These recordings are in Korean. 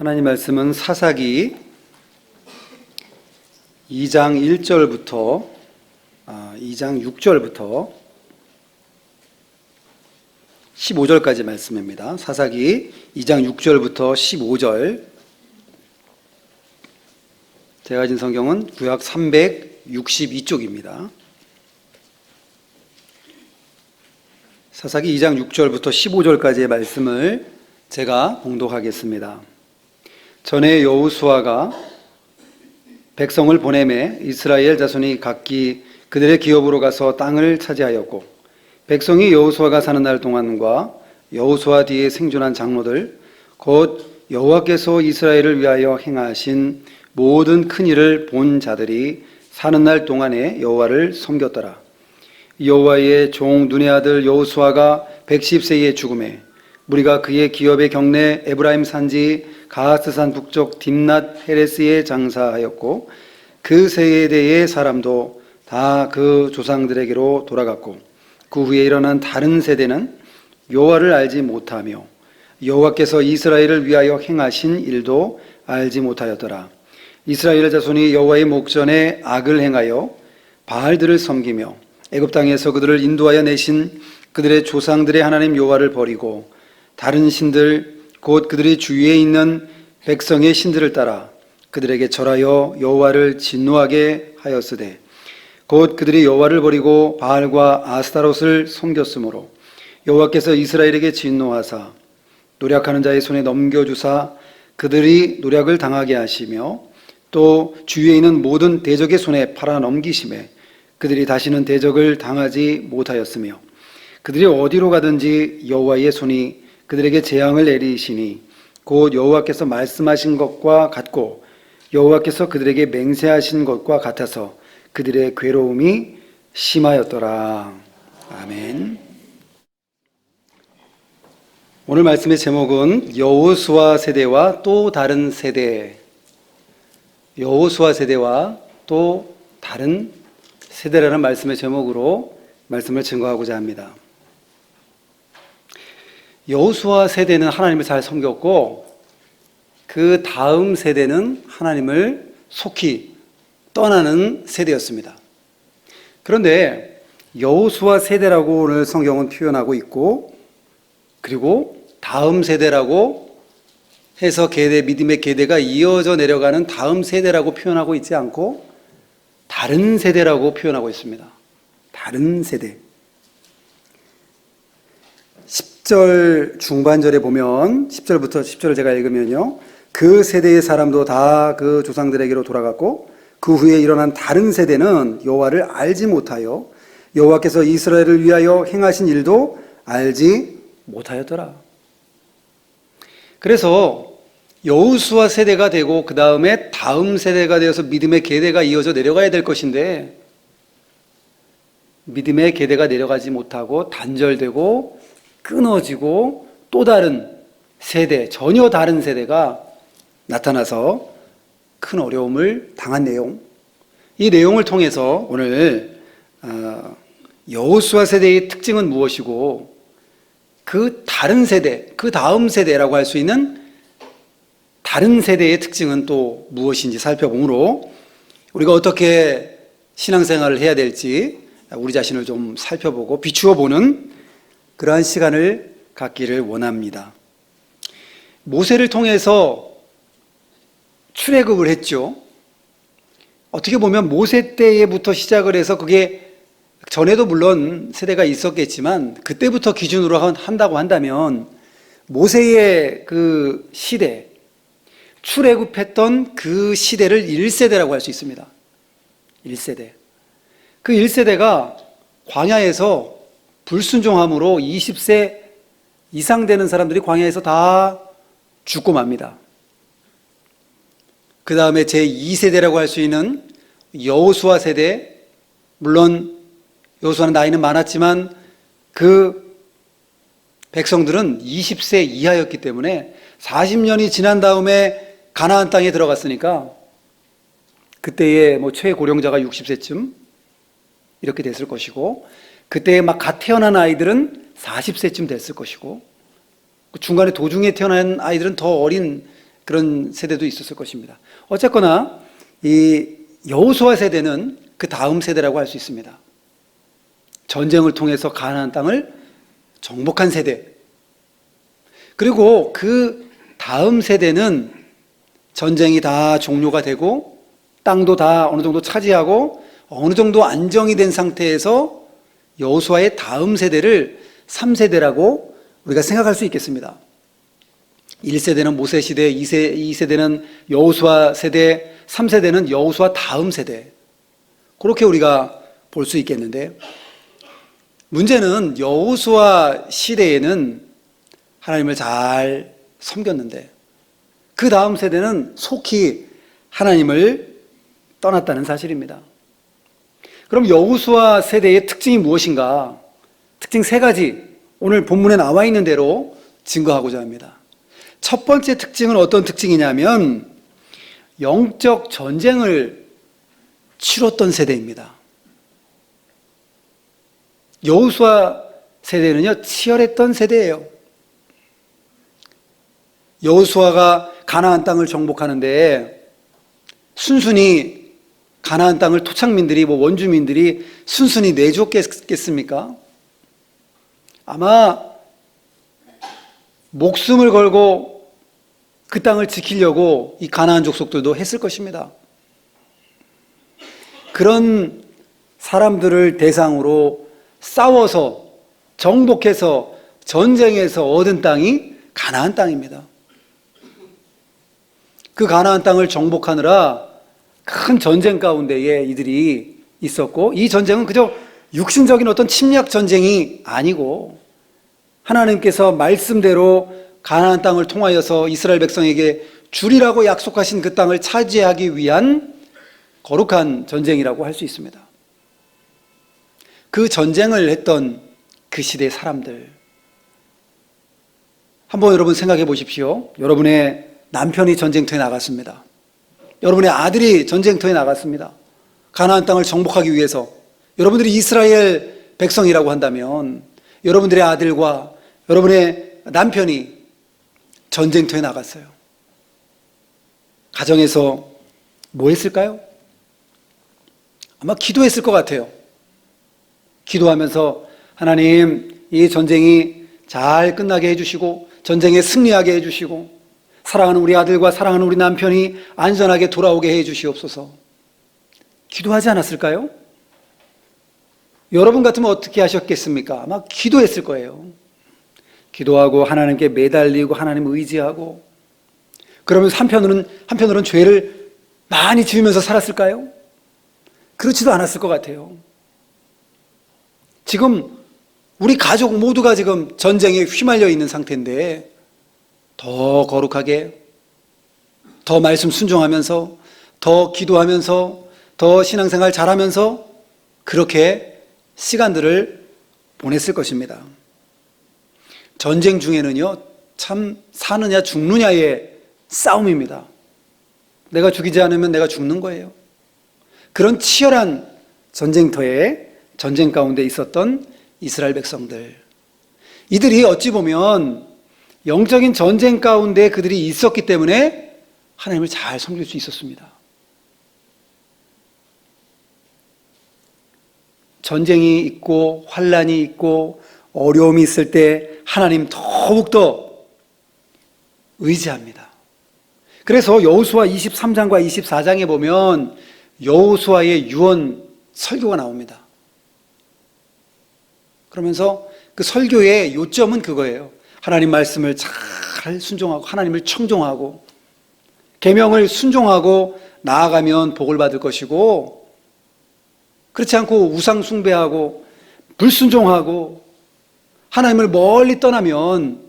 하나님 말씀은 사사기 2장 1절부터 2장 6절부터 15절까지 말씀입니다. 사사기 2장 6절부터 15절. 제가 가진 성경은 구약 362쪽입니다. 사사기 2장 6절부터 15절까지의 말씀을 제가 봉독하겠습니다. 전에 여호수아가 백성을 보내매 이스라엘 자손이 각기 그들의 기업으로 가서 땅을 차지하였고, 백성이 여호수아가 사는 날 동안과 여호수아 뒤에 생존한 장로들 곧 여호와께서 이스라엘을 위하여 행하신 모든 큰 일을 본 자들이 사는 날 동안에 여호와를 섬겼더라. 여호와의 종 눈의 아들 여호수아가 110세에 죽음에 무리가 그의 기업의 경내 에브라임 산지 가하스산 북쪽 딥낫 헤레스에 장사하였고, 그 세대의 사람도 다 그 조상들에게로 돌아갔고, 그 후에 일어난 다른 세대는 여호와를 알지 못하며 여호와께서 이스라엘을 위하여 행하신 일도 알지 못하였더라. 이스라엘 자손이 여호와의 목전에 악을 행하여 바알들을 섬기며 애굽 땅에서 그들을 인도하여 내신 그들의 조상들의 하나님 여호와를 버리고 다른 신들 곧 그들이 주위에 있는 백성의 신들을 따라 그들에게 절하여 여호와를 진노하게 하였으되, 곧 그들이 여호와를 버리고 바알과 아스타롯을 섬겼으므로 여호와께서 이스라엘에게 진노하사 노략하는 자의 손에 넘겨주사 그들이 노략을 당하게 하시며, 또 주위에 있는 모든 대적의 손에 팔아 넘기심에 그들이 다시는 대적을 당하지 못하였으며, 그들이 어디로 가든지 여호와의 손이 그들에게 재앙을 내리시니 곧 여호와께서 말씀하신 것과 같고 여호와께서 그들에게 맹세하신 것과 같아서 그들의 괴로움이 심하였더라. 아멘. 오늘 말씀의 제목은 여호수아 세대와 또 다른 세대. 여호수아 세대와 또 다른 세대라는 말씀의 제목으로 말씀을 증거하고자 합니다. 여호수아 세대는 하나님을 잘 섬겼고, 그 다음 세대는 하나님을 속히 떠나는 세대였습니다. 그런데 여호수아 세대라고 오늘 성경은 표현하고 있고, 그리고 다음 세대라고 해서 믿음의 계대가 이어져 내려가는 다음 세대라고 표현하고 있지 않고 다른 세대라고 표현하고 있습니다. 다른 세대. 10절 중반절에 보면 10절부터 10절을 제가 읽으면요, 그 세대의 사람도 다 그 조상들에게로 돌아갔고 그 후에 일어난 다른 세대는 여호와를 알지 못하여 여호와께서 이스라엘을 위하여 행하신 일도 알지 못하였더라. 그래서 여호수아 세대가 되고 그 다음에 다음 세대가 되어서 믿음의 계대가 이어져 내려가야 될 것인데, 믿음의 계대가 내려가지 못하고 단절되고 끊어지고 또 다른 세대, 전혀 다른 세대가 나타나서 큰 어려움을 당한 내용, 이 내용을 통해서 오늘 여호수아 세대의 특징은 무엇이고 그 다른 세대, 그 다음 세대라고 할 수 있는 다른 세대의 특징은 또 무엇인지 살펴보므로 우리가 어떻게 신앙생활을 해야 될지 우리 자신을 좀 살펴보고 비추어 보는 그러한 시간을 갖기를 원합니다. 모세를 통해서 출애굽을 했죠. 어떻게 보면 모세 때부터 시작을 해서, 그게 전에도 물론 세대가 있었겠지만 그때부터 기준으로 한다고 한다면 모세의 그 시대, 출애굽했던 그 시대를 1세대라고 할 수 있습니다. 1세대. 그 1세대가 광야에서 불순종함으로 20세 이상 되는 사람들이 광야에서 다 죽고 맙니다. 그 다음에 제2세대라고 할 수 있는 여호수아 세대, 물론 여호수아는 나이는 많았지만 그 백성들은 20세 이하였기 때문에 40년이 지난 다음에 가나안 땅에 들어갔으니까 그때의 최고령자가 60세쯤 이렇게 됐을 것이고, 그때 막 갓 태어난 아이들은 40세쯤 됐을 것이고, 중간에 도중에 태어난 아이들은 더 어린 그런 세대도 있었을 것입니다. 어쨌거나 이 여호수아 세대는 그 다음 세대라고 할 수 있습니다. 전쟁을 통해서 가나안 땅을 정복한 세대. 그리고 그 다음 세대는 전쟁이 다 종료가 되고 땅도 다 어느 정도 차지하고 어느 정도 안정이 된 상태에서 여호수아의 다음 세대를 3세대라고 우리가 생각할 수 있겠습니다. 1세대는 모세 시대, 2세대는 여호수아 세대, 3세대는 여호수아 다음 세대. 그렇게 우리가 볼 수 있겠는데, 문제는 여호수아 시대에는 하나님을 잘 섬겼는데 그 다음 세대는 속히 하나님을 떠났다는 사실입니다. 그럼 여호수아 세대의 특징이 무엇인가? 특징 3가지 오늘 본문에 나와 있는 대로 증거하고자 합니다. 첫 번째 특징은 어떤 특징이냐면 영적 전쟁을 치렀던 세대입니다. 여호수아 세대는요, 치열했던 세대예요. 여호수아가 가나안 땅을 정복하는데 순순히 가나안 땅을 토착민들이 원주민들이 순순히 내줬겠습니까? 아마 목숨을 걸고 그 땅을 지키려고 이 가나안 족속들도 했을 것입니다. 그런 사람들을 대상으로 싸워서 정복해서 전쟁에서 얻은 땅이 가나안 땅입니다. 그 가나안 땅을 정복하느라 큰 전쟁 가운데에 이들이 있었고, 이 전쟁은 그저 육신적인 어떤 침략 전쟁이 아니고 하나님께서 말씀대로 가나안 땅을 통하여서 이스라엘 백성에게 주리라고 약속하신 그 땅을 차지하기 위한 거룩한 전쟁이라고 할 수 있습니다. 그 전쟁을 했던 그 시대의 사람들, 한번 여러분 생각해 보십시오. 여러분의 남편이 전쟁터에 나갔습니다. 여러분의 아들이 전쟁터에 나갔습니다. 가나안 땅을 정복하기 위해서. 여러분들이 이스라엘 백성이라고 한다면 여러분들의 아들과 여러분의 남편이 전쟁터에 나갔어요. 가정에서 뭐 했을까요? 아마 기도했을 것 같아요. 기도하면서 하나님, 이 전쟁이 잘 끝나게 해주시고 전쟁에 승리하게 해주시고 사랑하는 우리 아들과 사랑하는 우리 남편이 안전하게 돌아오게 해주시옵소서. 기도하지 않았을까요? 여러분 같으면 어떻게 하셨겠습니까? 아마 기도했을 거예요. 기도하고 하나님께 매달리고 하나님 의지하고, 그러면서 한편으로는 죄를 많이 지으면서 살았을까요? 그렇지도 않았을 것 같아요. 지금 우리 가족 모두가 지금 전쟁에 휘말려 있는 상태인데 더 거룩하게, 더 말씀 순종하면서, 더 기도하면서, 더 신앙생활 잘하면서 그렇게 시간들을 보냈을 것입니다. 전쟁 중에는요, 참 사느냐 죽느냐의 싸움입니다. 내가 죽이지 않으면 내가 죽는 거예요. 그런 치열한 전쟁터에, 전쟁 가운데 있었던 이스라엘 백성들, 이들이 어찌 보면 영적인 전쟁 가운데 그들이 있었기 때문에 하나님을 잘 섬길 수 있었습니다. 전쟁이 있고 환란이 있고 어려움이 있을 때 하나님 더욱더 의지합니다. 그래서 여호수아 23장과 24장에 보면 여호수아의 유언 설교가 나옵니다. 그러면서 그 설교의 요점은 그거예요. 하나님 말씀을 잘 순종하고 하나님을 청종하고 계명을 순종하고 나아가면 복을 받을 것이고, 그렇지 않고 우상 숭배하고 불순종하고 하나님을 멀리 떠나면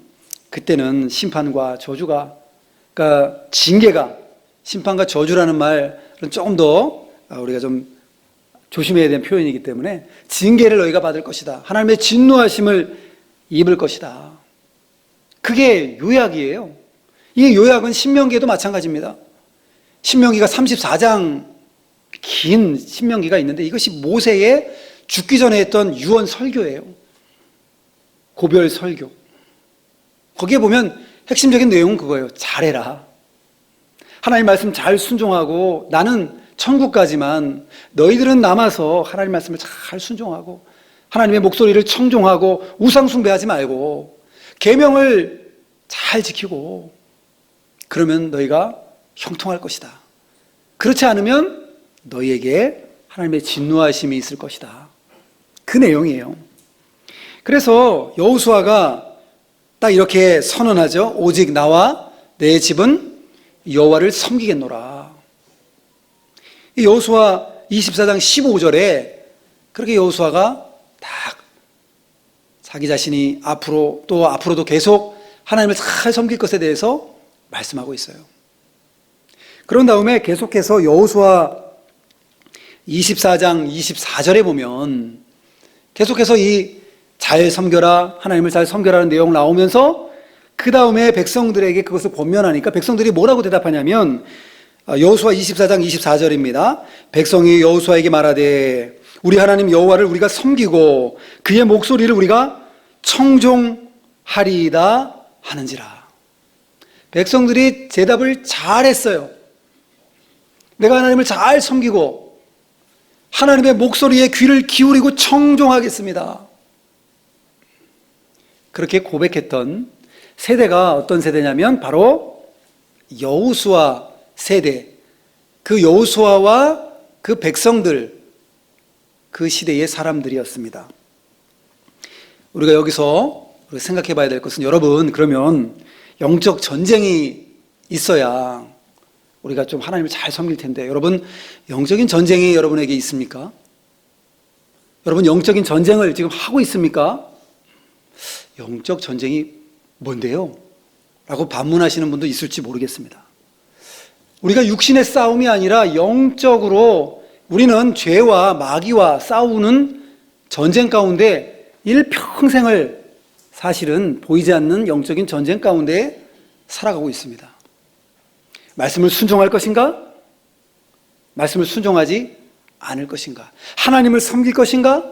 그때는 심판과 저주가, 그러니까 징계가, 심판과 저주라는 말은 조금 더 우리가 좀 조심해야 되는 표현이기 때문에 징계를 너희가 받을 것이다. 하나님의 진노하심을 입을 것이다. 그게 요약이에요. 이 요약은 신명기에도 마찬가지입니다. 신명기가 34장 긴 신명기가 있는데 이것이 모세의 죽기 전에 했던 유언 설교예요. 고별 설교. 거기에 보면 핵심적인 내용은 그거예요. 잘해라. 하나님 말씀 잘 순종하고 나는 천국 가지만 너희들은 남아서 하나님 말씀을 잘 순종하고 하나님의 목소리를 청종하고 우상 숭배하지 말고 계명을 잘 지키고 그러면 너희가 형통할 것이다. 그렇지 않으면 너희에게 하나님의 진노하심이 있을 것이다. 그 내용이에요. 그래서 여호수아가 딱 이렇게 선언하죠. 오직 나와 내 집은 여호와를 섬기겠노라. 여호수아 24장 15절에 그렇게 여호수아가 딱 자기 자신이 앞으로도 계속 하나님을 잘 섬길 것에 대해서 말씀하고 있어요. 그런 다음에 계속해서 여호수아 24장 24절에 보면 계속해서 이 잘 섬겨라, 하나님을 잘 섬겨라는 내용 나오면서 그 다음에 백성들에게 그것을 권면하니까 백성들이 뭐라고 대답하냐면 여호수아 24장 24절입니다. 백성이 여호수아에게 말하되 우리 하나님 여호와를 우리가 섬기고 그의 목소리를 우리가 청종하리이다 하는지라. 백성들이 대답을 잘했어요. 내가 하나님을 잘 섬기고 하나님의 목소리에 귀를 기울이고 청종하겠습니다. 그렇게 고백했던 세대가 어떤 세대냐면 바로 여호수아 세대, 그 여호수아와 그 백성들, 그 시대의 사람들이었습니다. 우리가 여기서 생각해 봐야 될 것은 여러분, 그러면 영적 전쟁이 있어야 우리가 좀 하나님을 잘 섬길 텐데 여러분, 영적인 전쟁이 여러분에게 있습니까? 여러분, 영적인 전쟁을 지금 하고 있습니까? 영적 전쟁이 뭔데요? 라고 반문하시는 분도 있을지 모르겠습니다. 우리가 육신의 싸움이 아니라 영적으로 우리는 죄와 마귀와 싸우는 전쟁 가운데 일평생을 사실은 보이지 않는 영적인 전쟁 가운데 살아가고 있습니다. 말씀을 순종할 것인가? 말씀을 순종하지 않을 것인가? 하나님을 섬길 것인가?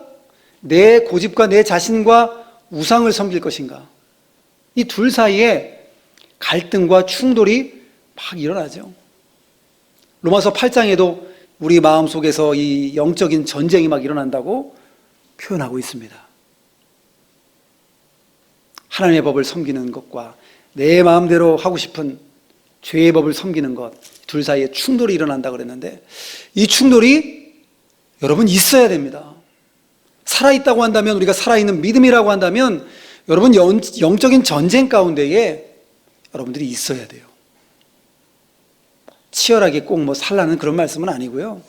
내 고집과 내 자신과 우상을 섬길 것인가? 이 둘 사이에 갈등과 충돌이 막 일어나죠. 로마서 8장에도 우리 마음속에서 이 영적인 전쟁이 막 일어난다고 표현하고 있습니다. 하나님의 법을 섬기는 것과 내 마음대로 하고 싶은 죄의 법을 섬기는 것, 둘 사이에 충돌이 일어난다고 그랬는데 이 충돌이 여러분 있어야 됩니다. 살아있다고 한다면, 우리가 살아있는 믿음이라고 한다면 여러분 영적인 전쟁 가운데에 여러분들이 있어야 돼요. 치열하게 꼭 뭐 살라는 그런 말씀은 아니고요.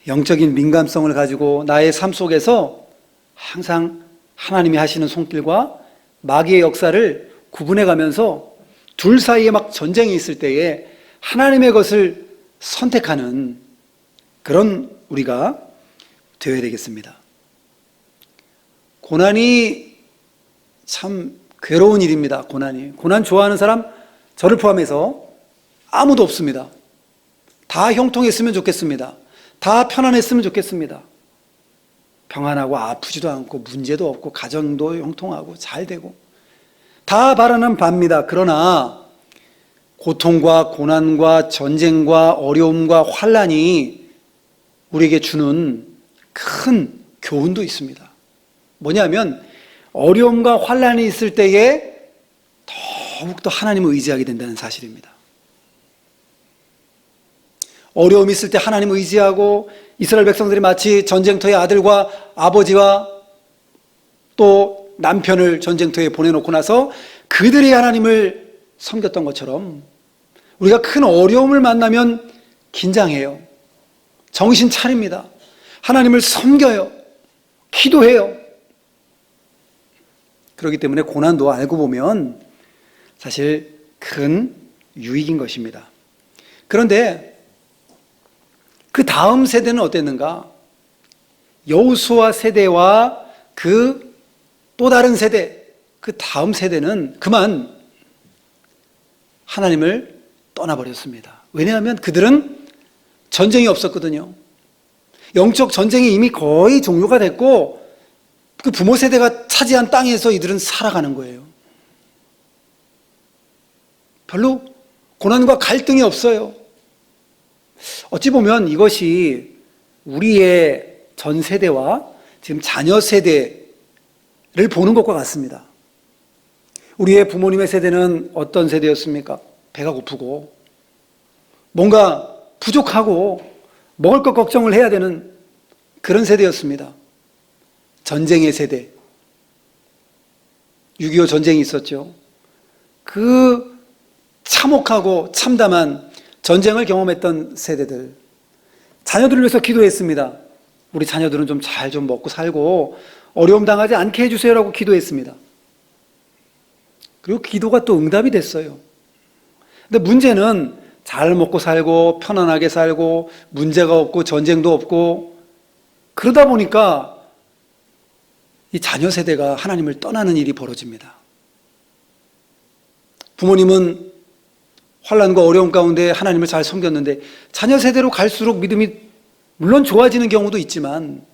영적인 민감성을 가지고 나의 삶 속에서 항상 하나님이 하시는 손길과 마귀의 역사를 구분해 가면서 둘 사이에 막 전쟁이 있을 때에 하나님의 것을 선택하는 그런 우리가 되어야 되겠습니다. 고난이 참 괴로운 일입니다. 고난 좋아하는 사람 저를 포함해서 아무도 없습니다. 다 형통했으면 좋겠습니다. 다 편안했으면 좋겠습니다. 평안하고 아프지도 않고 문제도 없고 가정도 형통하고 잘 되고 다 바라는 바입니다. 그러나 고통과 고난과 전쟁과 어려움과 환난이 우리에게 주는 큰 교훈도 있습니다. 뭐냐면 어려움과 환난이 있을 때에 더욱더 하나님을 의지하게 된다는 사실입니다. 어려움이 있을 때 하나님을 의지하고 이스라엘 백성들이 마치 전쟁터에 아들과 아버지와 또 남편을 전쟁터에 보내놓고 나서 그들이 하나님을 섬겼던 것처럼 우리가 큰 어려움을 만나면 긴장해요. 정신 차립니다. 하나님을 섬겨요. 기도해요. 그렇기 때문에 고난도 알고 보면 사실 큰 유익인 것입니다. 그런데 그 다음 세대는 어땠는가? 여호수아 세대와 그 또 다른 세대, 그 다음 세대는 그만 하나님을 떠나버렸습니다. 왜냐하면 그들은 전쟁이 없었거든요. 영적 전쟁이 이미 거의 종료가 됐고 그 부모 세대가 차지한 땅에서 이들은 살아가는 거예요. 별로 고난과 갈등이 없어요. 어찌 보면 이것이 우리의 전 세대와 지금 자녀 세대를 보는 것과 같습니다. 우리의 부모님의 세대는 어떤 세대였습니까? 배가 고프고 뭔가 부족하고 먹을 것 걱정을 해야 되는 그런 세대였습니다. 전쟁의 세대. 6.25 전쟁이 있었죠. 그 참혹하고 참담한 전쟁을 경험했던 세대들. 자녀들을 위해서 기도했습니다. 우리 자녀들은 좀 잘 좀 먹고 살고 어려움 당하지 않게 해주세요라고 기도했습니다. 그리고 기도가 또 응답이 됐어요. 근데 문제는 잘 먹고 살고 편안하게 살고 문제가 없고 전쟁도 없고 그러다 보니까 이 자녀 세대가 하나님을 떠나는 일이 벌어집니다. 부모님은 환난과 어려움 가운데 하나님을 잘 섬겼는데 자녀 세대로 갈수록 믿음이 물론 좋아지는 경우도 있지만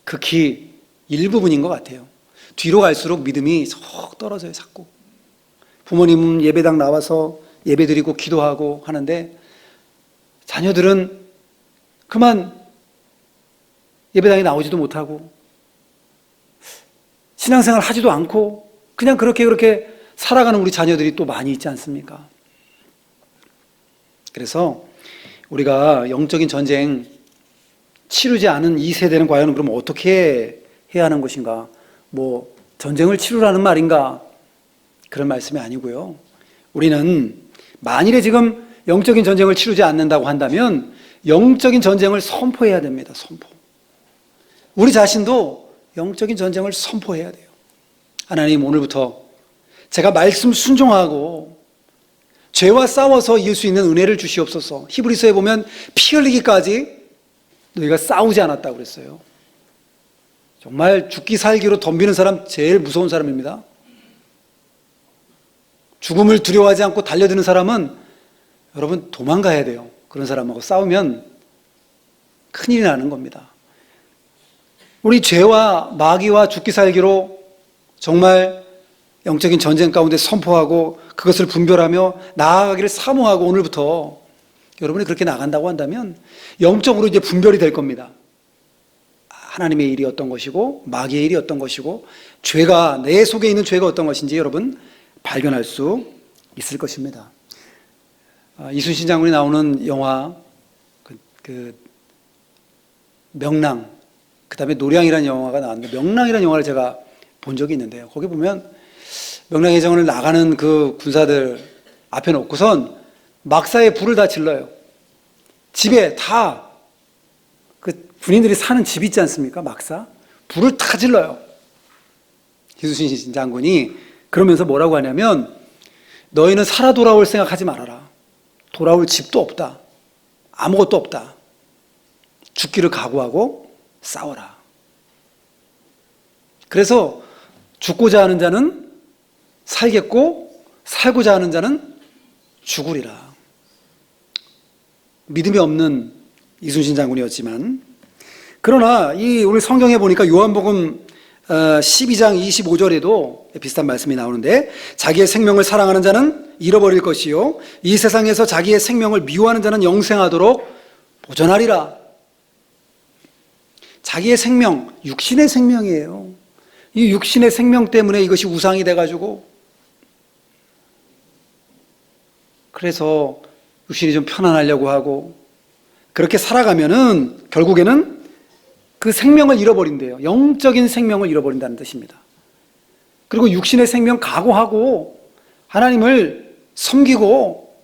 극히 일부분인 것 같아요. 뒤로 갈수록 믿음이 sok 떨어져요, 자꾸. 부모님은 예배당 나와서 예배드리고 기도하고 하는데 자녀들은 그만 예배당에 나오지도 못하고 신앙생활 하지도 않고 그냥 그렇게 살아가는 우리 자녀들이 또 많이 있지 않습니까? 그래서 우리가 영적인 전쟁 치르지 않은 이 세대는 과연 그럼 어떻게 해야 하는 것인가? 뭐 전쟁을 치르라는 말인가? 그런 말씀이 아니고요. 우리는 만일에 지금 영적인 전쟁을 치르지 않는다고 한다면 영적인 전쟁을 선포해야 됩니다. 선포. 우리 자신도 영적인 전쟁을 선포해야 돼요. 하나님, 오늘부터 제가 말씀 순종하고 죄와 싸워서 이길 수 있는 은혜를 주시옵소서. 히브리서에 보면 피 흘리기까지 너희가 싸우지 않았다고 그랬어요. 정말 죽기 살기로 덤비는 사람 제일 무서운 사람입니다. 죽음을 두려워하지 않고 달려드는 사람은 여러분 도망가야 돼요. 그런 사람하고 싸우면 큰일이 나는 겁니다. 우리 죄와 마귀와 죽기 살기로 정말 영적인 전쟁 가운데 선포하고 그것을 분별하며 나아가기를 사모하고 오늘부터 여러분이 그렇게 나간다고 한다면 영적으로 이제 분별이 될 겁니다. 하나님의 일이 어떤 것이고 마귀의 일이 어떤 것이고 죄가 내 속에 있는 죄가 어떤 것인지 여러분 발견할 수 있을 것입니다. 이순신 장군이 나오는 영화 명랑, 그 다음에 노량이라는 영화가 나왔는데 명랑이라는 영화를 제가 본 적이 있는데요. 거기 보면 명랑해전을 나가는 그 군사들 앞에 놓고선 막사에 불을 다 질러요. 집에 다 그 군인들이 사는 집 있지 않습니까? 막사 불을 다 질러요. 이순신 장군이 그러면서 뭐라고 하냐면 너희는 살아 돌아올 생각하지 말아라. 돌아올 집도 없다. 아무것도 없다. 죽기를 각오하고 싸워라. 그래서 죽고자 하는 자는 살겠고 살고자 하는 자는 죽으리라. 믿음이 없는 이순신 장군이었지만 그러나 우리 성경에 보니까 요한복음 12장 25절에도 비슷한 말씀이 나오는데 자기의 생명을 사랑하는 자는 잃어버릴 것이요 이 세상에서 자기의 생명을 미워하는 자는 영생하도록 보존하리라. 자기의 생명, 육신의 생명이에요. 이 육신의 생명 때문에 이것이 우상이 돼가지고 그래서 육신이 좀 편안하려고 하고 그렇게 살아가면은 결국에는 그 생명을 잃어버린대요. 영적인 생명을 잃어버린다는 뜻입니다. 그리고 육신의 생명 각오하고 하나님을 섬기고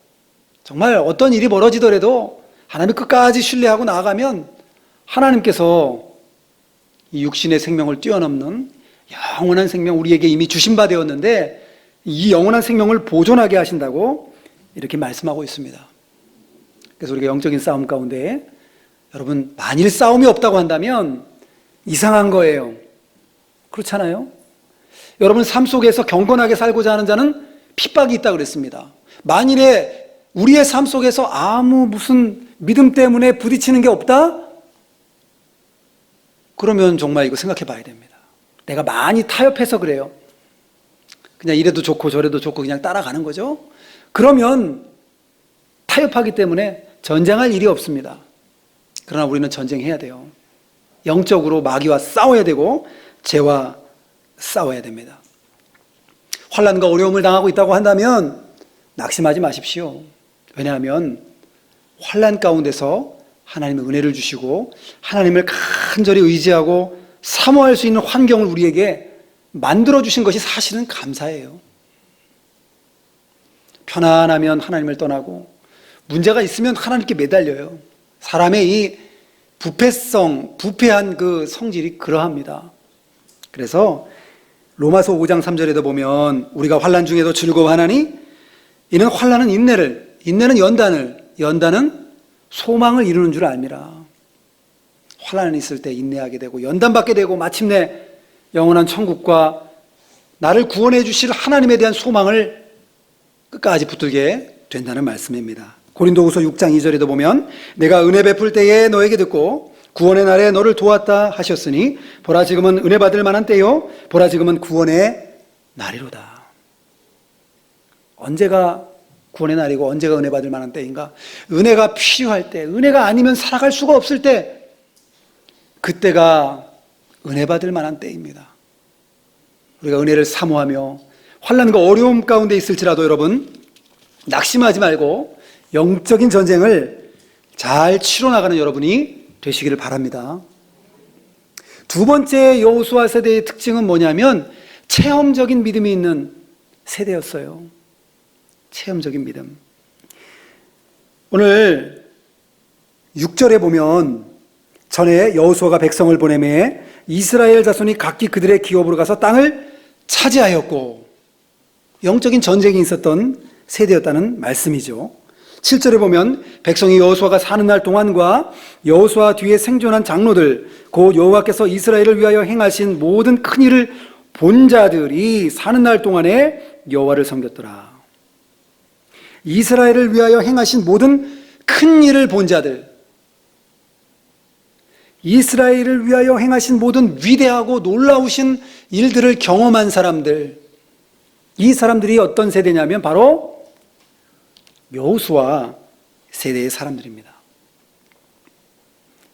정말 어떤 일이 벌어지더라도 하나님을 끝까지 신뢰하고 나아가면 하나님께서 이 육신의 생명을 뛰어넘는 영원한 생명 우리에게 이미 주신 바 되었는데 이 영원한 생명을 보존하게 하신다고 이렇게 말씀하고 있습니다. 그래서 우리가 영적인 싸움 가운데 여러분 만일 싸움이 없다고 한다면 이상한 거예요. 그렇잖아요? 여러분 삶 속에서 경건하게 살고자 하는 자는 핍박이 있다고 그랬습니다. 만일에 우리의 삶 속에서 아무 무슨 믿음 때문에 부딪히는 게 없다? 그러면 정말 이거 생각해 봐야 됩니다. 내가 많이 타협해서 그래요. 그냥 이래도 좋고 저래도 좋고 그냥 따라가는 거죠. 그러면 타협하기 때문에 전쟁할 일이 없습니다. 그러나 우리는 전쟁해야 돼요. 영적으로 마귀와 싸워야 되고 죄와 싸워야 됩니다. 환난과 어려움을 당하고 있다고 한다면 낙심하지 마십시오. 왜냐하면 환난 가운데서 하나님의 은혜를 주시고 하나님을 간절히 의지하고 사모할 수 있는 환경을 우리에게 만들어주신 것이 사실은 감사해요. 편안하면 하나님을 떠나고 문제가 있으면 하나님께 매달려요. 사람의 이 부패한 그 성질이 그러합니다. 그래서 로마서 5장 3절에도 보면 우리가 환난 중에도 즐거워하나니 이는 환난은 인내는 연단은 소망을 이루는 줄 알미라. 환난이 있을 때 인내하게 되고 연단받게 되고 마침내 영원한 천국과 나를 구원해 주실 하나님에 대한 소망을 끝까지 붙들게 된다는 말씀입니다. 고린도후서 6장 2절에도 보면 내가 은혜 베풀 때에 너에게 듣고 구원의 날에 너를 도왔다 하셨으니 보라 지금은 은혜 받을 만한 때요 보라 지금은 구원의 날이로다. 언제가 구원의 날이고 언제가 은혜 받을 만한 때인가? 은혜가 필요할 때, 은혜가 아니면 살아갈 수가 없을 때, 그때가 은혜 받을 만한 때입니다. 우리가 은혜를 사모하며 환난과 어려움 가운데 있을지라도 여러분 낙심하지 말고 영적인 전쟁을 잘 치러나가는 여러분이 되시기를 바랍니다. 두 번째 여호수아 세대의 특징은 뭐냐면 체험적인 믿음이 있는 세대였어요. 체험적인 믿음. 오늘 6절에 보면 전에 여호수아가 백성을 보내매 이스라엘 자손이 각기 그들의 기업으로 가서 땅을 차지하였고 영적인 전쟁이 있었던 세대였다는 말씀이죠. 7절에 보면 백성이 여호수아가 사는 날 동안과 여호수아 뒤에 생존한 장로들 곧 여호와께서 이스라엘을 위하여 행하신 모든 큰 일을 본 자들이 사는 날 동안에 여호와를 섬겼더라. 이스라엘을 위하여 행하신 모든 큰 일을 본 자들, 이스라엘을 위하여 행하신 모든 위대하고 놀라우신 일들을 경험한 사람들, 이 사람들이 어떤 세대냐면 바로 여호수아 세대의 사람들입니다.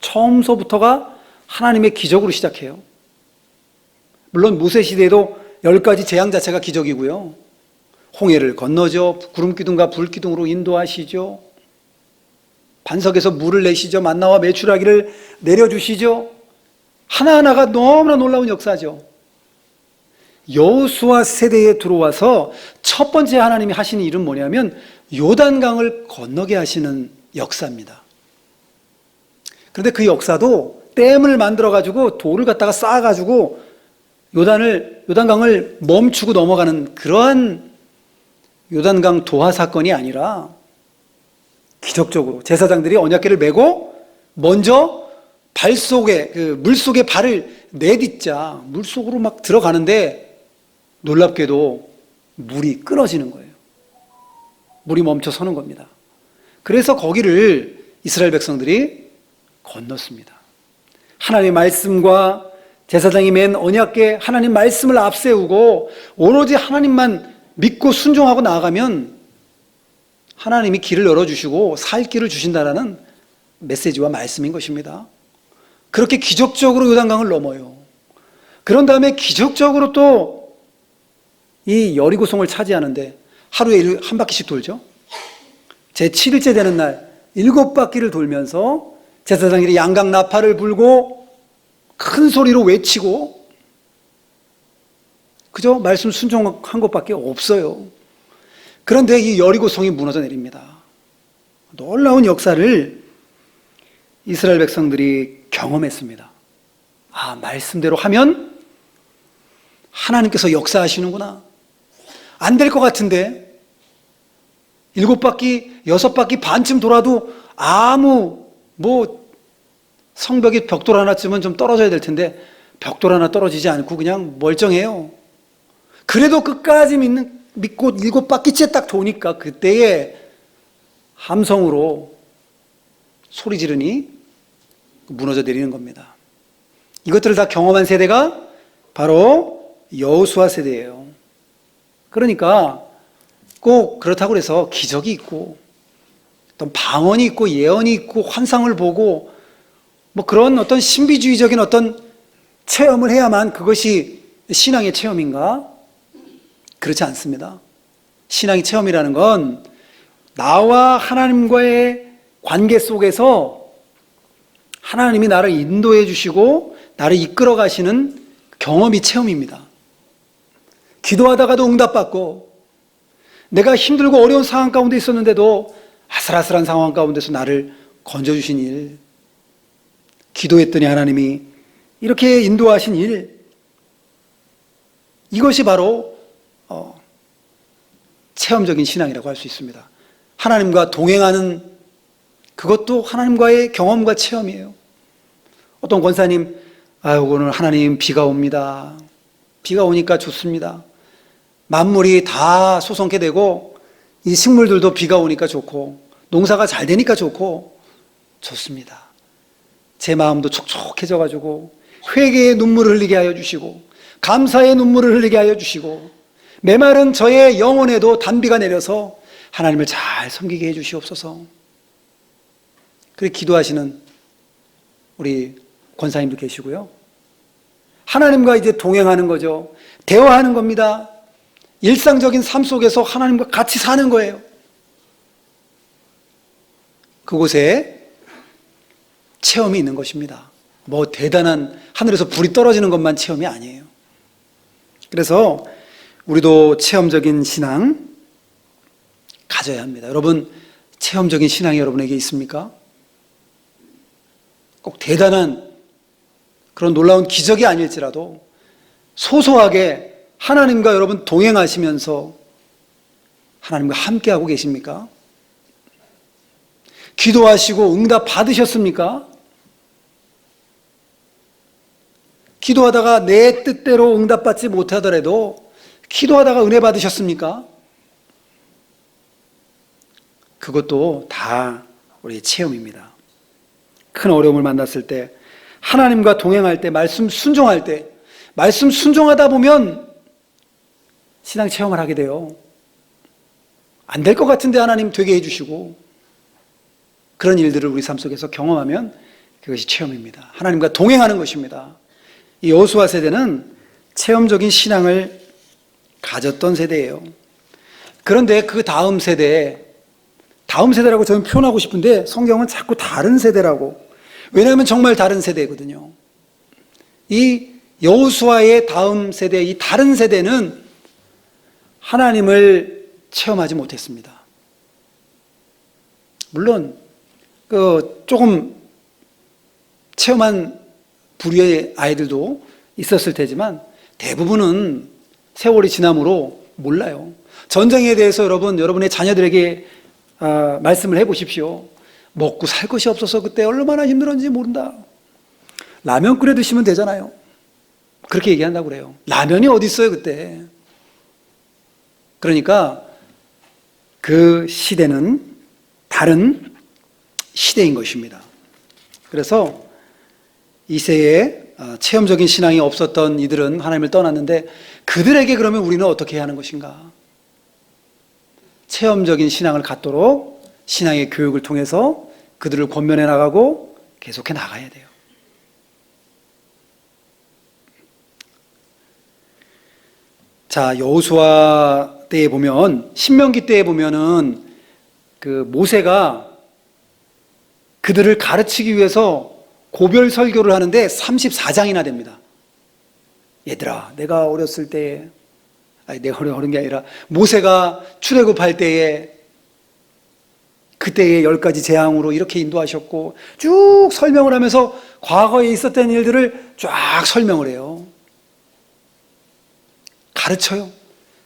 처음서부터가 하나님의 기적으로 시작해요. 물론 모세 시대에도 10가지 재앙 자체가 기적이고요. 홍해를 건너죠. 구름기둥과 불기둥으로 인도하시죠. 반석에서 물을 내시죠. 만나와 메추라기를 내려주시죠. 하나하나가 너무나 놀라운 역사죠. 여호수아 세대에 들어와서 첫 번째 하나님이 하시는 일은 뭐냐면 요단강을 건너게 하시는 역사입니다. 그런데 그 역사도 댐을 만들어가지고 돌을 갖다가 쌓아가지고 요단강을 멈추고 넘어가는 그러한 요단강 도하 사건이 아니라 기적적으로 제사장들이 언약궤를 메고 먼저 물속에 발을 내딛자 물속으로 막 들어가는데 놀랍게도 물이 끊어지는 거예요. 물이 멈춰 서는 겁니다. 그래서 거기를 이스라엘 백성들이 건넜습니다. 하나님의 말씀과 제사장이 맨 언약궤 하나님 말씀을 앞세우고 오로지 하나님만 믿고 순종하고 나아가면 하나님이 길을 열어주시고 살 길을 주신다라는 메시지와 말씀인 것입니다. 그렇게 기적적으로 요단강을 넘어요. 그런 다음에 기적적으로 또 이 여리고성을 차지하는데 하루에 한 바퀴씩 돌죠. 제 7일째 되는 날 7바퀴를 돌면서 제사장들이 양각 나팔을 불고 큰 소리로 외치고 그저 말씀 순종한 것밖에 없어요. 그런데 이 여리고성이 무너져 내립니다. 놀라운 역사를 이스라엘 백성들이 경험했습니다. 아, 말씀대로 하면 하나님께서 역사하시는구나. 안 될 것 같은데 7바퀴, 6바퀴 반쯤 돌아도 아무 성벽이 벽돌 하나쯤은 좀 떨어져야 될 텐데 벽돌 하나 떨어지지 않고 그냥 멀쩡해요. 그래도 끝까지 믿고 7바퀴째 딱 도니까 그때에 함성으로 소리 지르니 무너져 내리는 겁니다. 이것들을 다 경험한 세대가 바로 여호수아 세대예요. 그러니까 꼭 그렇다고 해서 기적이 있고 어떤 방언이 있고 예언이 있고 환상을 보고 뭐 그런 어떤 신비주의적인 어떤 체험을 해야만 그것이 신앙의 체험인가? 그렇지 않습니다. 신앙의 체험이라는 건 나와 하나님과의 관계 속에서 하나님이 나를 인도해 주시고 나를 이끌어 가시는 경험이 체험입니다. 기도하다가도 응답받고, 내가 힘들고 어려운 상황 가운데 있었는데도 아슬아슬한 상황 가운데서 나를 건져주신 일, 기도했더니 하나님이 이렇게 인도하신 일, 이것이 바로 체험적인 신앙이라고 할 수 있습니다. 하나님과 동행하는 그것도 하나님과의 경험과 체험이에요. 어떤 권사님, 오늘 하나님 비가 옵니다. 비가 오니까 좋습니다. 만물이 다 소성케 되고 이 식물들도 비가 오니까 좋고 농사가 잘 되니까 좋고 좋습니다. 제 마음도 촉촉해져 가지고 회개의 눈물을 흘리게 하여 주시고 감사의 눈물을 흘리게 하여 주시고 메마른 저의 영혼에도 단비가 내려서 하나님을 잘 섬기게 해 주시옵소서. 그렇게 기도하시는 우리 권사님도 계시고요. 하나님과 이제 동행하는 거죠. 대화하는 겁니다. 일상적인 삶 속에서 하나님과 같이 사는 거예요. 그곳에 체험이 있는 것입니다. 뭐 대단한 하늘에서 불이 떨어지는 것만 체험이 아니에요. 그래서 우리도 체험적인 신앙 가져야 합니다. 여러분, 체험적인 신앙이 여러분에게 있습니까? 꼭 대단한 그런 놀라운 기적이 아닐지라도 소소하게 하나님과 여러분 동행하시면서 하나님과 함께하고 계십니까? 기도하시고 응답 받으셨습니까? 기도하다가 내 뜻대로 응답받지 못하더라도 기도하다가 은혜 받으셨습니까? 그것도 다 우리의 체험입니다. 큰 어려움을 만났을 때, 하나님과 동행할 때, 말씀 순종할 때, 말씀 순종하다 보면 신앙 체험을 하게 돼요. 안 될 것 같은데 하나님 되게 해주시고, 그런 일들을 우리 삶 속에서 경험하면 그것이 체험입니다. 하나님과 동행하는 것입니다. 이 여호수아 세대는 체험적인 신앙을 가졌던 세대예요. 그런데 그 다음 세대라고 저는 표현하고 싶은데 성경은 자꾸 다른 세대라고. 왜냐하면 정말 다른 세대거든요. 이 여호수아의 다음 세대, 이 다른 세대는 하나님을 체험하지 못했습니다. 물론 조금 체험한 부류의 아이들도 있었을 테지만 대부분은 세월이 지남으로 몰라요. 전쟁에 대해서 여러분의 자녀들에게 말씀을 해보십시오. 먹고 살 것이 없어서 그때 얼마나 힘들었는지 모른다. 라면 끓여 드시면 되잖아요. 그렇게 얘기한다고 그래요. 라면이 어디 있어요 그때. 그러니까 그 시대는 다른 시대인 것입니다. 그래서 이 세에 체험적인 신앙이 없었던 이들은 하나님을 떠났는데 그들에게 그러면 우리는 어떻게 해야 하는 것인가? 체험적인 신앙을 갖도록 신앙의 교육을 통해서 그들을 권면해 나가고 계속해 나가야 돼요. 자, 여호수아 때에 보면, 신명기 때에 보면은 그 모세가 그들을 가르치기 위해서 고별 설교를 하는데 34장이나 됩니다. 얘들아, 내가 어렸을 때, 내가 어린 게 아니라 모세가 출애굽할 때에 그때의 10가지 재앙으로 이렇게 인도하셨고 쭉 설명을 하면서 과거에 있었던 일들을 쫙 설명을 해요. 가르쳐요.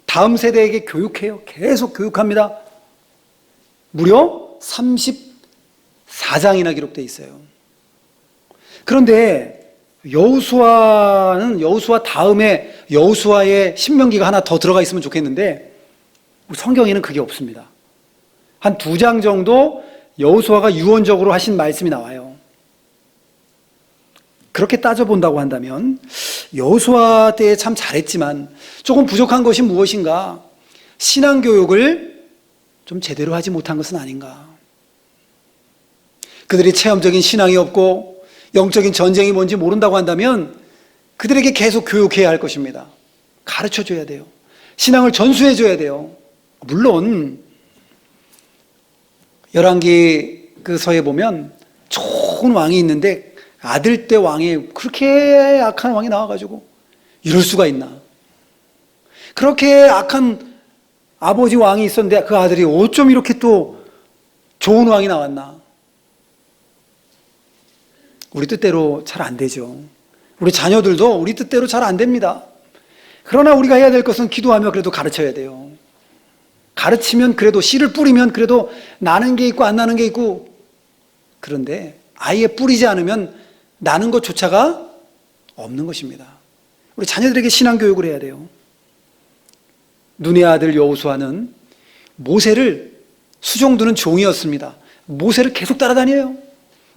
다음 세대에게 교육해요. 계속 교육합니다. 무려 34장이나 기록되어 있어요. 그런데 여호수아 다음에 여호수아의 신명기가 하나 더 들어가 있으면 좋겠는데 성경에는 그게 없습니다. 한 2장 정도 여호수아가 유언적으로 하신 말씀이 나와요. 그렇게 따져본다고 한다면 여호수아 때에 참 잘했지만 조금 부족한 것이 무엇인가? 신앙교육을 좀 제대로 하지 못한 것은 아닌가? 그들이 체험적인 신앙이 없고 영적인 전쟁이 뭔지 모른다고 한다면 그들에게 계속 교육해야 할 것입니다. 가르쳐줘야 돼요. 신앙을 전수해줘야 돼요. 물론 열왕기 그 서에 보면 좋은 왕이 있는데 아들 때 왕이 그렇게 악한 왕이 나와가지고 이럴 수가 있나. 그렇게 악한 아버지 왕이 있었는데 그 아들이 어쩜 이렇게 또 좋은 왕이 나왔나. 우리 뜻대로 잘 안 되죠. 우리 자녀들도 우리 뜻대로 잘 안 됩니다. 그러나 우리가 해야 될 것은 기도하며 그래도 가르쳐야 돼요. 가르치면 그래도 씨를 뿌리면 그래도 나는 게 있고 안 나는 게 있고, 그런데 아예 뿌리지 않으면 나는 것조차가 없는 것입니다. 우리 자녀들에게 신앙교육을 해야 돼요. 눈의 아들 여호수아는 모세를 수종드는 종이었습니다. 모세를 계속 따라다녀요.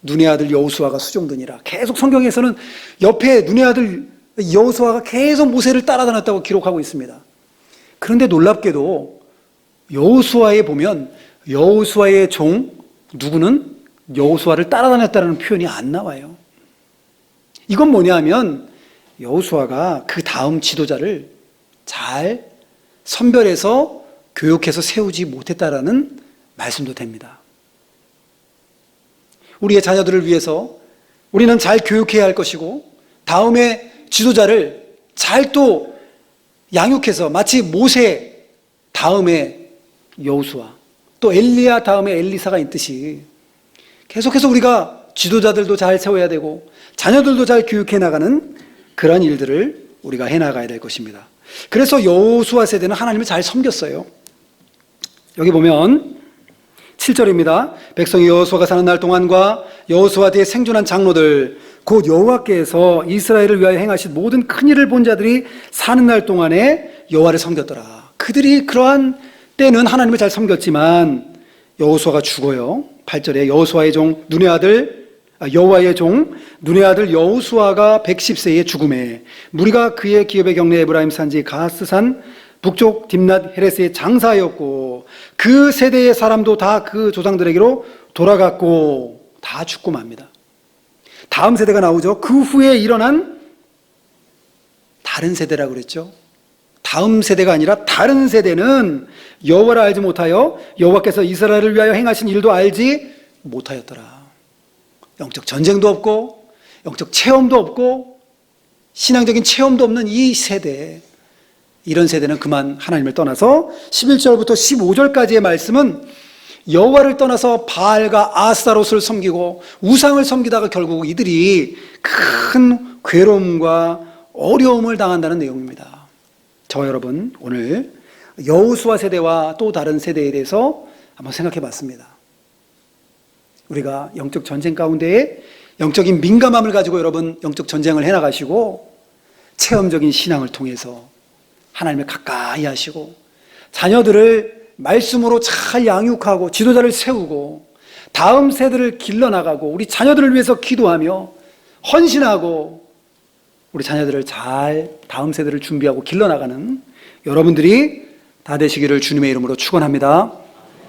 눈의 아들 여호수아가 수종드니라. 계속 성경에서는 옆에 눈의 아들 여호수아가 계속 모세를 따라다녔다고 기록하고 있습니다. 그런데 놀랍게도 여호수아에 보면 여호수아의 종 누구는 여호수아를 따라다녔다는 표현이 안 나와요. 이건 뭐냐면 여호수아가 그 다음 지도자를 잘 선별해서 교육해서 세우지 못했다라는 말씀도 됩니다. 우리의 자녀들을 위해서 우리는 잘 교육해야 할 것이고 다음에 지도자를 잘 또 양육해서 마치 모세 다음에 여호수아 또 엘리야 다음에 엘리사가 있듯이 계속해서 우리가 지도자들도 잘 세워야 되고 자녀들도 잘 교육해 나가는 그런 일들을 우리가 해나가야 될 것입니다. 그래서 여호수아 세대는 하나님을 잘 섬겼어요. 여기 보면 7절입니다. 백성이 여호수아가 사는 날 동안과 여호수아 뒤에 생존한 장로들 곧 여호와께서 이스라엘을 위하여 행하신 모든 큰 일을 본 자들이 사는 날 동안에 여호와를 섬겼더라. 그들이 그러한 때는 하나님을 잘 섬겼지만 여호수아가 죽어요. 8절에 여호수아의 종 눈의 아들 여호와의 종 눈의 아들 여호수아가 110세에 죽음에 무리가 그의 기업의 경내 에브라임 산지 가스산 북쪽 딥낫 헤레스의 장사였고 그 세대의 사람도 다 그 조상들에게로 돌아갔고 다 죽고 맙니다. 다음 세대가 나오죠. 그 후에 일어난 다른 세대라고 그랬죠. 다음 세대가 아니라 다른 세대는 여호와를 알지 못하여 여호와께서 이스라엘을 위하여 행하신 일도 알지 못하였더라. 영적 전쟁도 없고 영적 체험도 없고 신앙적인 체험도 없는 이 세대, 이런 세대는 그만 하나님을 떠나서 11절부터 15절까지의 말씀은 여호와를 떠나서 바알과 아스타롯을 섬기고 우상을 섬기다가 결국 이들이 큰 괴로움과 어려움을 당한다는 내용입니다. 저와 여러분 오늘 여호수아 세대와 또 다른 세대에 대해서 한번 생각해 봤습니다. 우리가 영적 전쟁 가운데에 영적인 민감함을 가지고 여러분 영적 전쟁을 해나가시고 체험적인 신앙을 통해서 하나님을 가까이 하시고 자녀들을 말씀으로 잘 양육하고 지도자를 세우고 다음 세대를 길러나가고 우리 자녀들을 위해서 기도하며 헌신하고 우리 자녀들을 잘 다음 세대를 준비하고 길러나가는 여러분들이 다 되시기를 주님의 이름으로 축원합니다.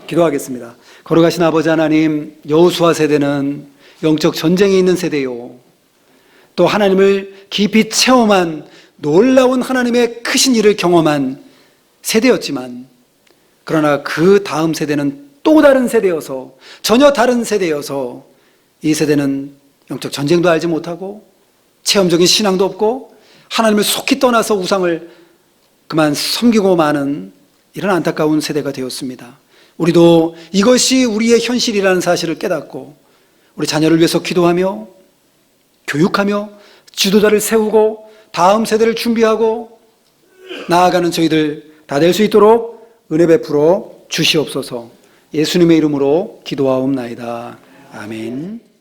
기도하겠습니다. 걸어가신 아버지 하나님, 여호수아 세대는 영적 전쟁에 있는 세대요, 또 하나님을 깊이 체험한 놀라운 하나님의 크신 일을 경험한 세대였지만 그러나 그 다음 세대는 또 다른 세대여서 전혀 다른 세대여서 이 세대는 영적 전쟁도 알지 못하고 체험적인 신앙도 없고 하나님을 속히 떠나서 우상을 그만 섬기고 마는 이런 안타까운 세대가 되었습니다. 우리도 이것이 우리의 현실이라는 사실을 깨닫고 우리 자녀를 위해서 기도하며 교육하며 지도자를 세우고 다음 세대를 준비하고 나아가는 저희들 다 될 수 있도록 은혜 베풀어 주시옵소서. 예수님의 이름으로 기도하옵나이다. 아멘.